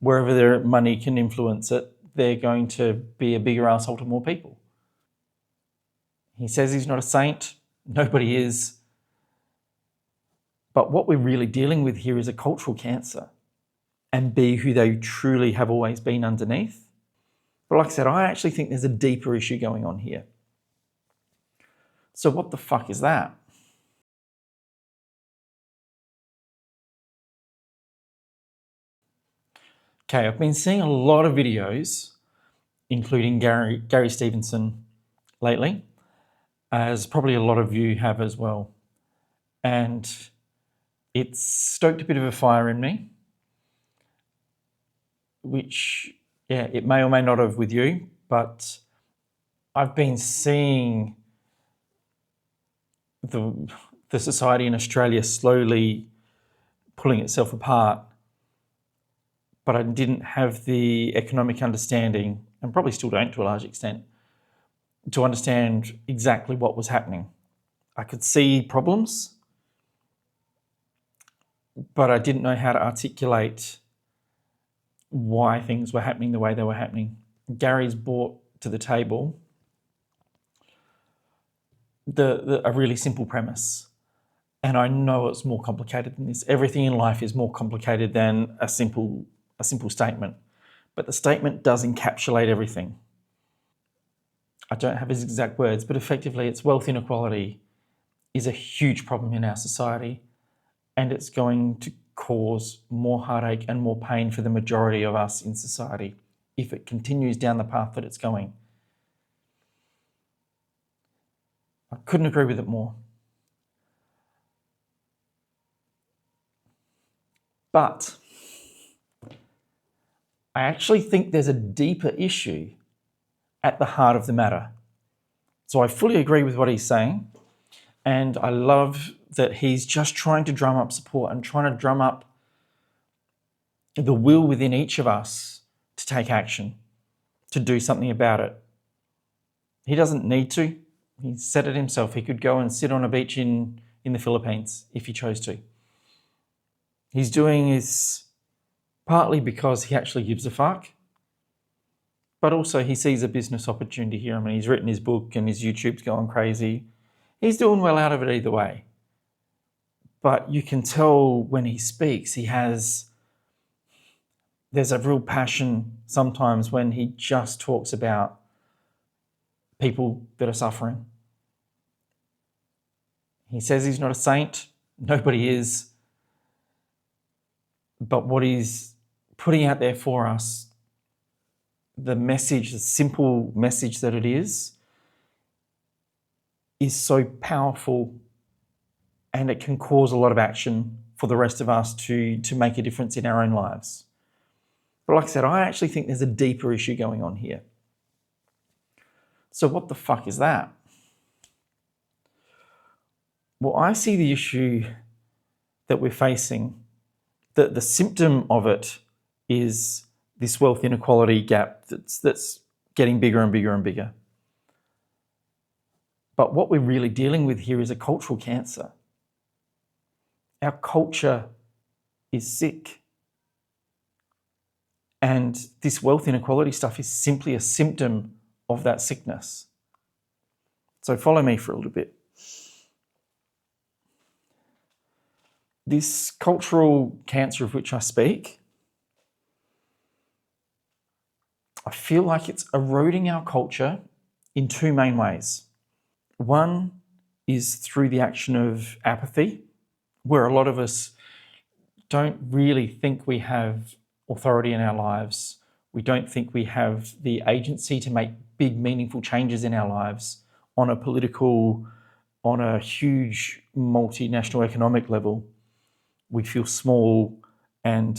wherever their money can influence it, they're going to be a bigger arsehole to more people. He says he's not a saint. Nobody is. But what we're really dealing with here is a cultural cancer, and be who they truly have always been underneath. But like I said, I actually think there's a deeper issue going on here. So what the fuck is that? Okay, I've been seeing a lot of videos, including Gary Stevenson lately, as probably a lot of you have as well. And it's stoked a bit of a fire in me, which, yeah, it may or may not have with you, but I've been seeing the society in Australia slowly pulling itself apart, but I didn't have the economic understanding, and probably still don't to a large extent, to understand exactly what was happening. I could see problems, but I didn't know how to articulate why things were happening the way they were happening. Gary's brought to the table a really simple premise. And I know it's more complicated than this. Everything in life is more complicated than a simple statement. But the statement does encapsulate everything. I don't have his exact words, but effectively it's wealth inequality is a huge problem in our society, and it's going to cause more heartache and more pain for the majority of us in society if it continues down the path that it's going. I couldn't agree with it more. But I actually think there's a deeper issue at the heart of the matter. So I fully agree with what he's saying, and I love that he's just trying to drum up support and trying to drum up the will within each of us to take action, to do something about it. He doesn't need to. He said it himself. He could go and sit on a beach in the Philippines if he chose to. He's doing this partly because he actually gives a fuck, but also he sees a business opportunity here. I mean, he's written his book and his YouTube's going crazy. He's doing well out of it either way. But you can tell when he speaks, there's a real passion sometimes when he just talks about people that are suffering. He says he's not a saint. Nobody is. But what he's putting out there for us, the message, the simple message that it is so powerful, and it can cause a lot of action for the rest of us to make a difference in our own lives. But like I said, I actually think there's a deeper issue going on here. So what the fuck is that? Well, I see the issue that we're facing, the symptom of it is this wealth inequality gap that's getting bigger and bigger and bigger. But what we're really dealing with here is a cultural cancer. Our culture is sick. And this wealth inequality stuff is simply a symptom of that sickness. So follow me for a little bit. This cultural cancer of which I speak, I feel like it's eroding our culture in two main ways. One is through the action of apathy, where a lot of us don't really think we have authority in our lives. We don't think we have the agency to make big, meaningful changes in our lives on a huge multinational economic level. We feel small and,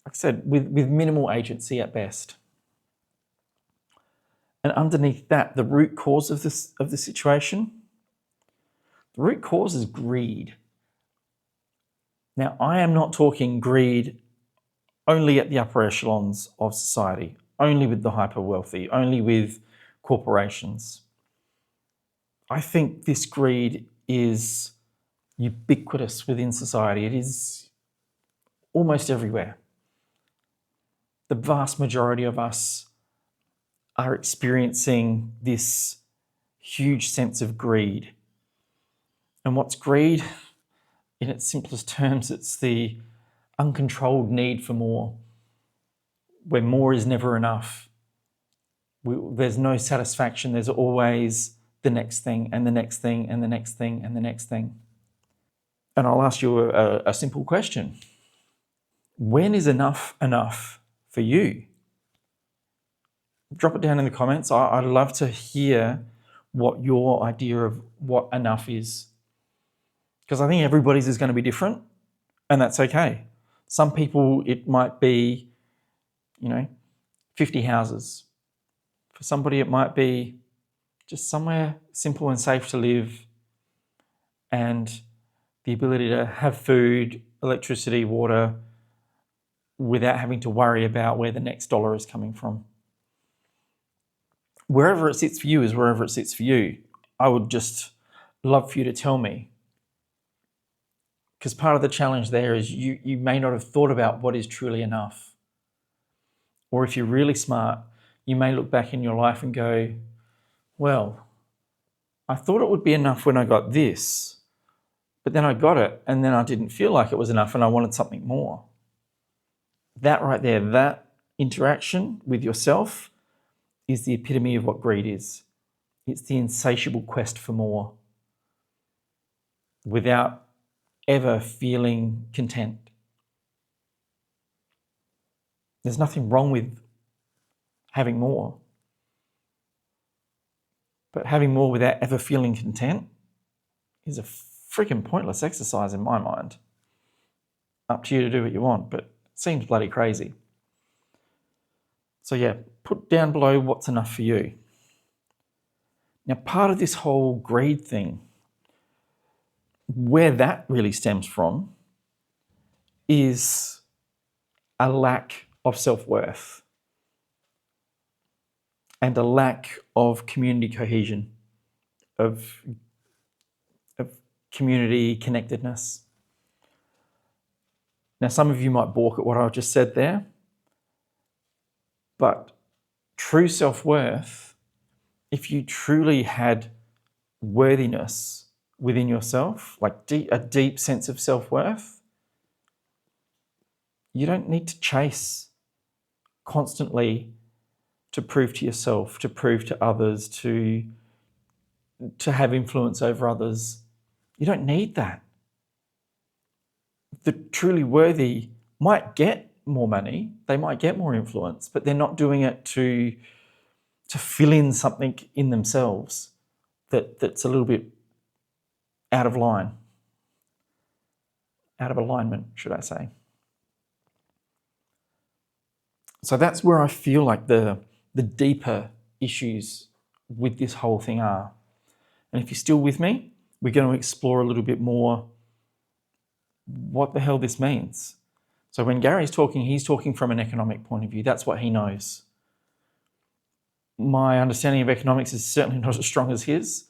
like I said, with minimal agency at best. And underneath that, the root cause of the situation, the root cause is greed. Now, I am not talking greed only at the upper echelons of society, only with the hyper wealthy, only with corporations. I think this greed is ubiquitous within society. It is almost everywhere. the vast majority of us are experiencing this huge sense of greed. And what's greed? In its simplest terms, it's the uncontrolled need for more, where more is never enough. There's no satisfaction. There's always the next thing and the next thing and the next thing and the next thing. And I'll ask you a simple question. When is enough enough for you? Drop it down in the comments. I'd love to hear what your idea of what enough is. Because I think everybody's is going to be different, and that's okay. Some people, it might be, 50 houses. For somebody, it might be just somewhere simple and safe to live, and the ability to have food, electricity, water, without having to worry about where the next dollar is coming from. Wherever it sits for you is wherever it sits for you. I would just love for you to tell me. Because part of the challenge there is you may not have thought about what is truly enough. Or if you're really smart, you may look back in your life and go, well, I thought it would be enough when I got this, but then I got it and then I didn't feel like it was enough and I wanted something more. That right there, that interaction with yourself is the epitome of what greed is. It's the insatiable quest for more without ever feeling content. There's nothing wrong with having more. But having more without ever feeling content is a freaking pointless exercise in my mind. Up to you to do what you want, but it seems bloody crazy. So yeah, put down below what's enough for you. Now, part of this whole greed thing, where that really stems from is a lack of self-worth and a lack of community cohesion, of community connectedness. Now, some of you might balk at what I've just said there, but true self-worth, if you truly had worthiness within yourself, like a deep sense of self-worth, you don't need to chase constantly to prove to yourself, to prove to others, to have influence over others. You don't need that. The truly worthy might get more money, they might get more influence, but they're not doing it to fill in something in themselves that's a little bit out of line, out of alignment, should I say. So that's where I feel like the deeper issues with this whole thing are. And if you're still with me, we're going to explore a little bit more what the hell this means. So when Gary's talking, he's talking from an economic point of view. That's what he knows. My understanding of economics is certainly not as strong as his,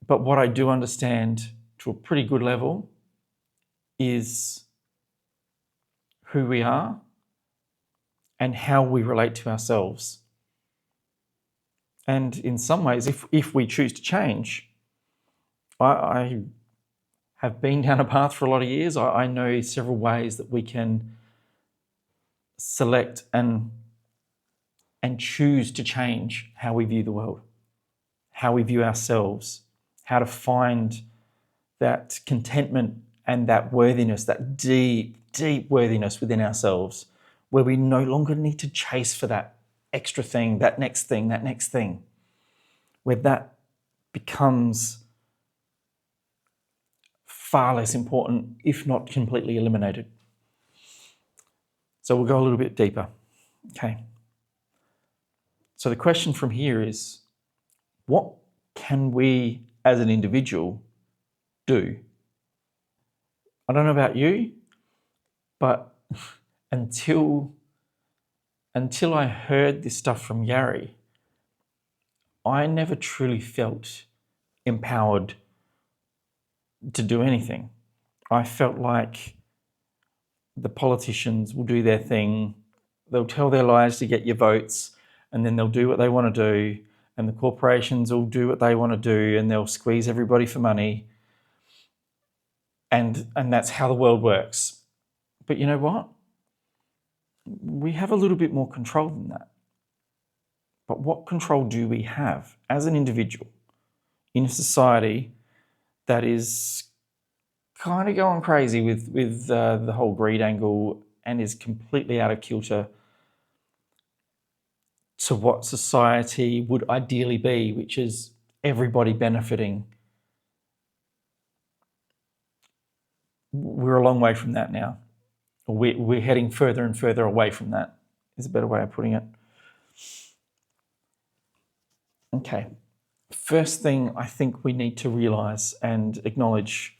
but what I do understand to a pretty good level is who we are and how we relate to ourselves. And in some ways, if we choose to change, I have been down a path for a lot of years. I know several ways that we can select and choose to change how we view the world, how we view ourselves, how to find that contentment and that worthiness, that deep, deep worthiness within ourselves, where we no longer need to chase for that extra thing, that next thing, where that becomes far less important, if not completely eliminated. So we'll go a little bit deeper. Okay. So the question from here is, what can we as an individual do? I don't know about you, but until I heard this stuff from Gary, I never truly felt empowered to do anything. I felt like the politicians will do their thing, They'll tell their lies to get your votes, and then they'll do what they want to do, and the corporations will do what they want to do, and they'll squeeze everybody for money. And that's how the world works. But you know what? We have a little bit more control than that. But what control do we have as an individual in a society that is kind of going crazy with the whole greed angle and is completely out of kilter to what society would ideally be, which is everybody benefiting? We're a long way from that now. We're heading further and further away from that, is a better way of putting it. Okay. First thing I think we need to realize and acknowledge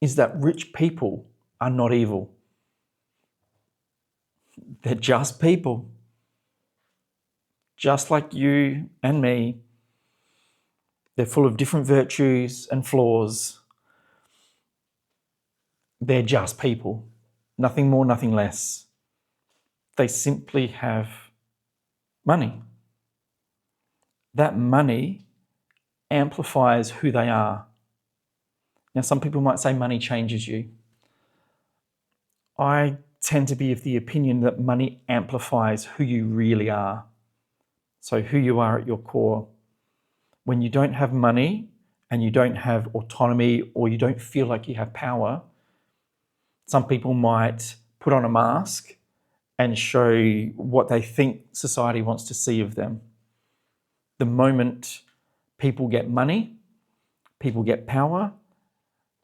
is that rich people are not evil. They're just people. Just like you and me. They're full of different virtues and flaws. They're just people. Nothing more, nothing less. They simply have money. That money amplifies who they are. Now, some people might say money changes you. I tend to be of the opinion that money amplifies who you really are. So who you are at your core. When you don't have money and you don't have autonomy or you don't feel like you have power, some people might put on a mask and show what they think society wants to see of them. The moment people get money, people get power,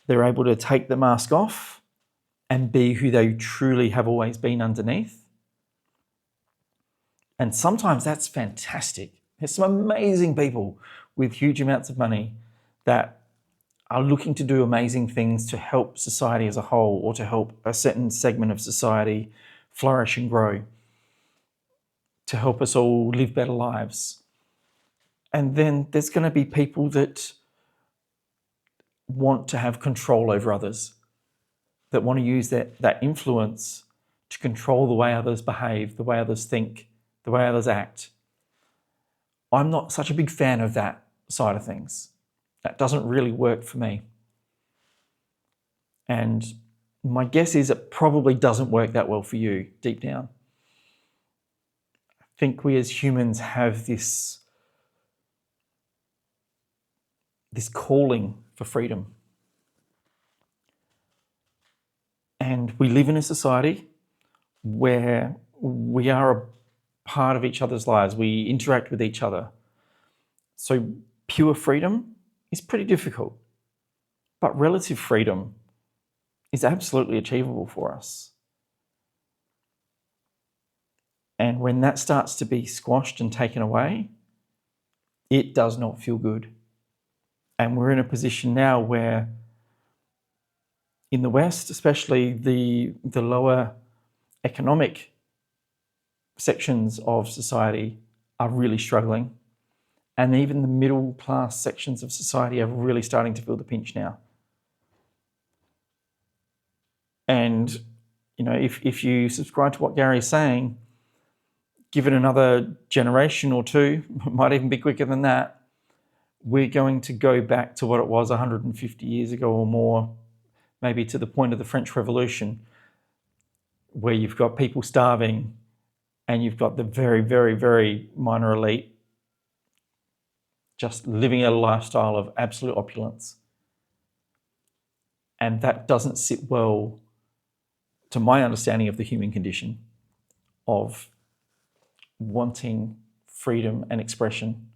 they're able to take the mask off and be who they truly have always been underneath. And sometimes that's fantastic. There's some amazing people with huge amounts of money that are looking to do amazing things to help society as a whole or to help a certain segment of society flourish and grow, to help us all live better lives. And then there's going to be people that want to have control over others, that want to use that influence to control the way others behave, the way others think, the way others act. I'm not such a big fan of that side of things. That doesn't really work for me. And my guess is it probably doesn't work that well for you deep down. I think we as humans have this calling for freedom. And we live in a society where we are a part of each other's lives. We interact with each other. So pure freedom is pretty difficult. But relative freedom is absolutely achievable for us. And when that starts to be squashed and taken away, it does not feel good. And we're in a position now where in the West, especially the lower economic sections of society are really struggling. And even the middle class sections of society are really starting to feel the pinch now. And, you know, if you subscribe to what Gary's saying, give it another generation or two, might even be quicker than that, we're going to go back to what it was 150 years ago or more, maybe to the point of the French Revolution, where you've got people starving and you've got the very, very, very minor elite just living a lifestyle of absolute opulence. And that doesn't sit well to my understanding of the human condition of wanting freedom and expression.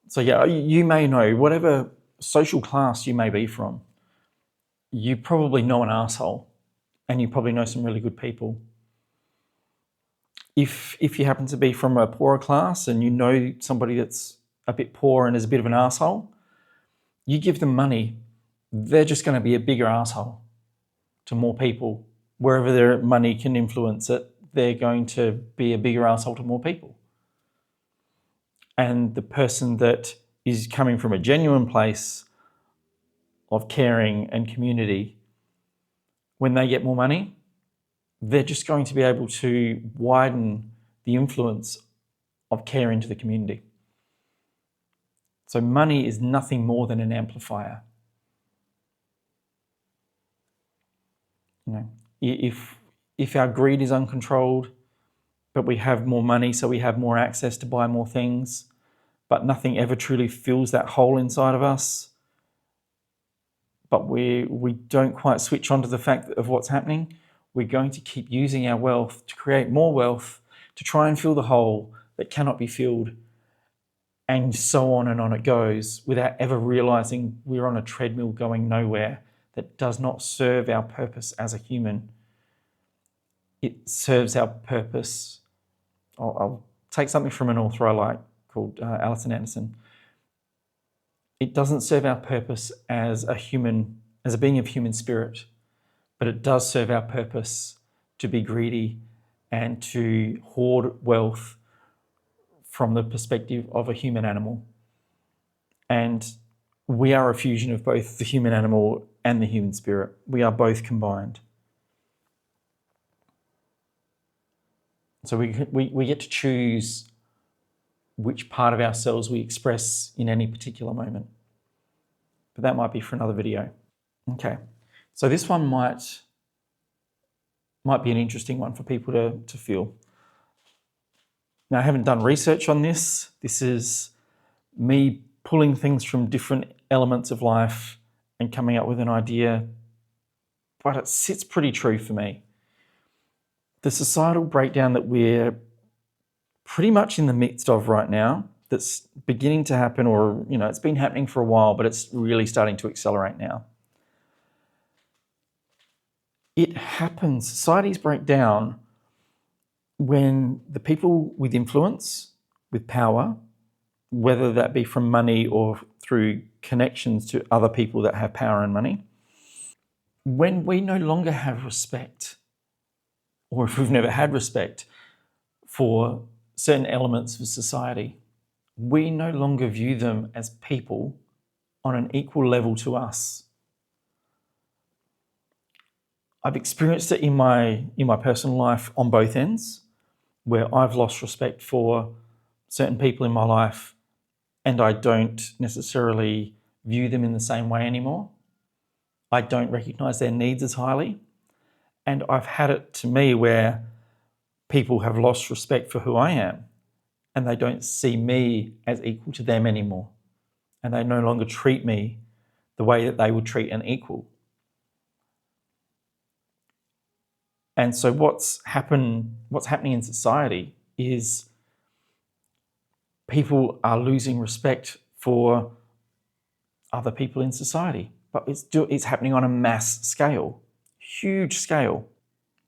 So yeah, you may know, whatever social class you may be from, you probably know an asshole and you probably know some really good people. If you happen to be from a poorer class and you know somebody that's a bit poor and is a bit of an asshole, you give them money, they're just going to be a bigger asshole to more people. Wherever their money can influence it, they're going to be a bigger asshole to more people. And the person that is coming from a genuine place of caring and community, when they get more money, they're just going to be able to widen the influence of care into the community. So money is nothing more than an amplifier. You know, if our greed is uncontrolled, but we have more money, so we have more access to buy more things, but nothing ever truly fills that hole inside of us, but we don't quite switch on to the fact of what's happening, we're going to keep using our wealth to create more wealth, to try and fill the hole that cannot be filled, and so on and on it goes, without ever realizing we're on a treadmill going nowhere that does not serve our purpose as a human. It serves our purpose. I'll take something from an author I like called Alison Anderson. It doesn't serve our purpose as a human, as a being of human spirit, but it does serve our purpose to be greedy and to hoard wealth from the perspective of a human animal. And we are a fusion of both the human animal and the human spirit. We are both combined. So we get to choose which part of ourselves we express in any particular moment. But that might be for another video. Okay, so this one might be an interesting one for people to feel. Now, I haven't done research on this. This is me pulling things from different elements of life and coming up with an idea, but it sits pretty true for me. The societal breakdown that we're pretty much in the midst of right now, that's beginning to happen, or it's been happening for a while, but it's really starting to accelerate now. It happens, societies break down when the people with influence, with power, whether that be from money or through connections to other people that have power and money, when we no longer have respect, or if we've never had respect for certain elements of society, we no longer view them as people on an equal level to us. I've experienced it in my personal life on both ends, where I've lost respect for certain people in my life and I don't necessarily view them in the same way anymore. I don't recognize their needs as highly. And I've had it to me where people have lost respect for who I am and they don't see me as equal to them anymore. And they no longer treat me the way that they would treat an equal. And so what's happening in society is people are losing respect for other people in society, but it's happening on a mass scale, huge scale.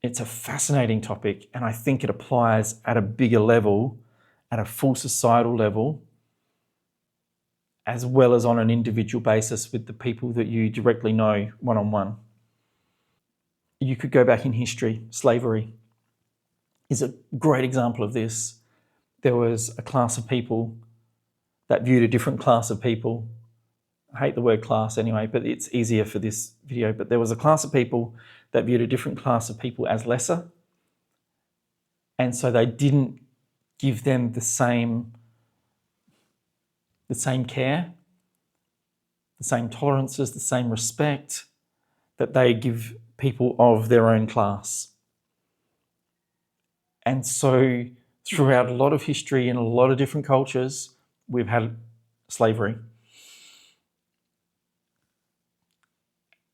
It's a fascinating topic, and I think it applies at a bigger level, at a full societal level, as well as on an individual basis with the people that you directly know one-on-one. You could go back in history. Slavery is a great example of this. There was a class of people that viewed a different class of people. I hate the word class anyway, but it's easier for this video. But there was a class of people that viewed a different class of people as lesser. And so they didn't give them the same care, the same tolerances, the same respect that they give people of their own class. And so throughout a lot of history in a lot of different cultures, we've had slavery.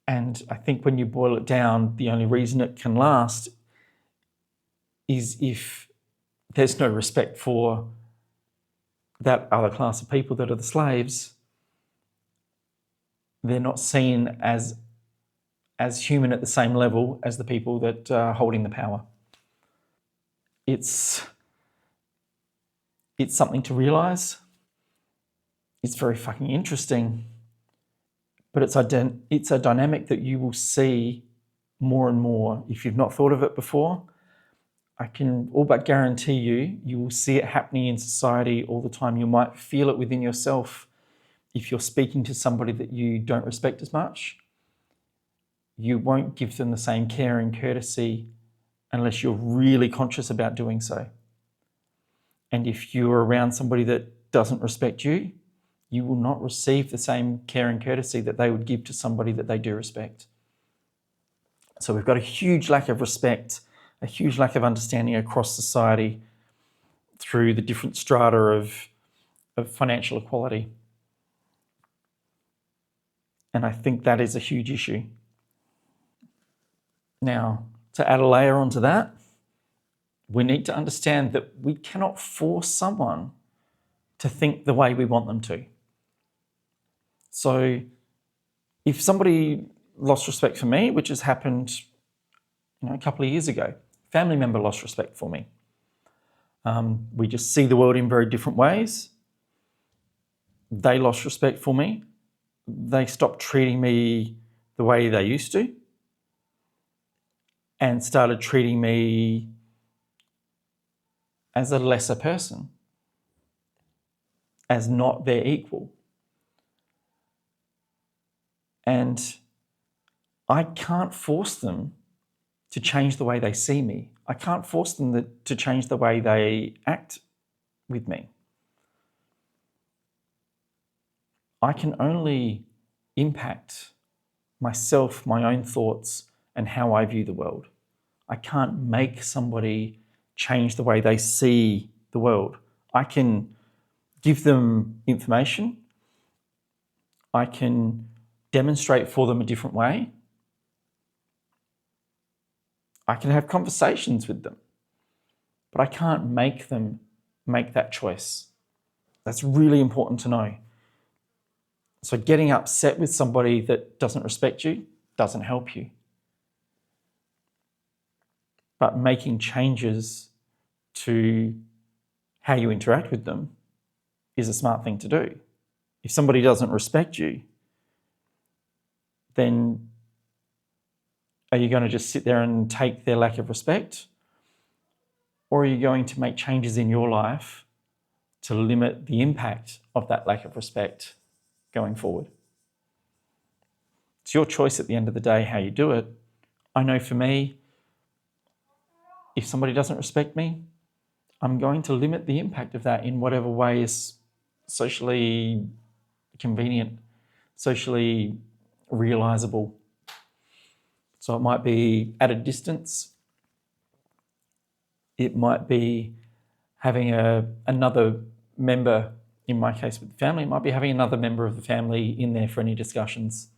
And I think when you boil it down, the only reason it can last is if there's no respect for that other class of people that are the slaves. They're not seen as human at the same level as the people that are holding the power. It's something to realize. It's very fucking interesting. But it's a dynamic that you will see more and more. If you've not thought of it before, I can all but guarantee you will see it happening in society all the time. You might feel it within yourself if you're speaking to somebody that you don't respect as much. You won't give them the same care and courtesy unless you're really conscious about doing so. And if you're around somebody that doesn't respect you, you will not receive the same care and courtesy that they would give to somebody that they do respect. So we've got a huge lack of respect, a huge lack of understanding across society through the different strata of financial equality. And I think that is a huge issue. Now, to add a layer onto that, we need to understand that we cannot force someone to think the way we want them to. So if somebody lost respect for me, which has happened a couple of years ago, family member lost respect for me. We just see the world in very different ways. They lost respect for me. They stopped treating me the way they used to and started treating me as a lesser person, as not their equal. And I can't force them to change the way they see me. I can't force them to change the way they act with me. I can only impact myself, my own thoughts, and how I view the world. I can't make somebody change the way they see the world. I can give them information. I can demonstrate for them a different way. I can have conversations with them, but I can't make them make that choice. That's really important to know. So getting upset with somebody that doesn't respect you doesn't help you. But making changes to how you interact with them is a smart thing to do. If somebody doesn't respect you, then are you going to just sit there and take their lack of respect? Or are you going to make changes in your life to limit the impact of that lack of respect going forward? It's your choice at the end of the day how you do it. I know for me, if somebody doesn't respect me, I'm going to limit the impact of that in whatever way is socially convenient, socially realizable. So it might be at a distance. It might be having another member, in my case with the family, it might be having another member of the family in there for any discussions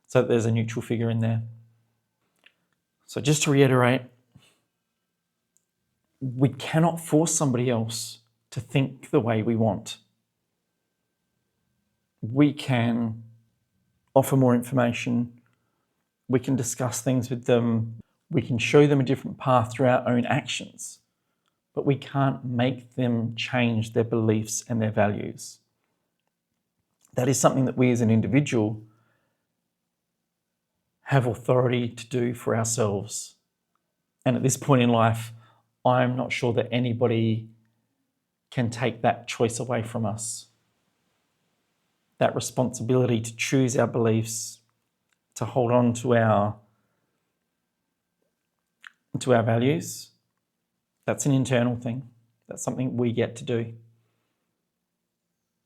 so that there's a neutral figure in there. So just to reiterate, we cannot force somebody else to think the way we want. We can offer more information. We can discuss things with them. We can show them a different path through our own actions, but we can't make them change their beliefs and their values. That is something that we as an individual have authority to do for ourselves. And at this point in life, I'm not sure that anybody can take that choice away from us. That responsibility to choose our beliefs, to hold on to our values, that's an internal thing. That's something we get to do.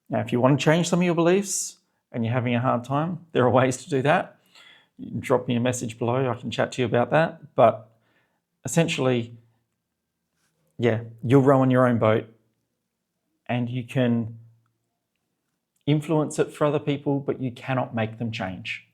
Now, if you want to change some of your beliefs and you're having a hard time, there are ways to do that. You can drop me a message below. I can chat to you about that. But essentially, you're rowing your own boat and you can influence it for other people, but you cannot make them change.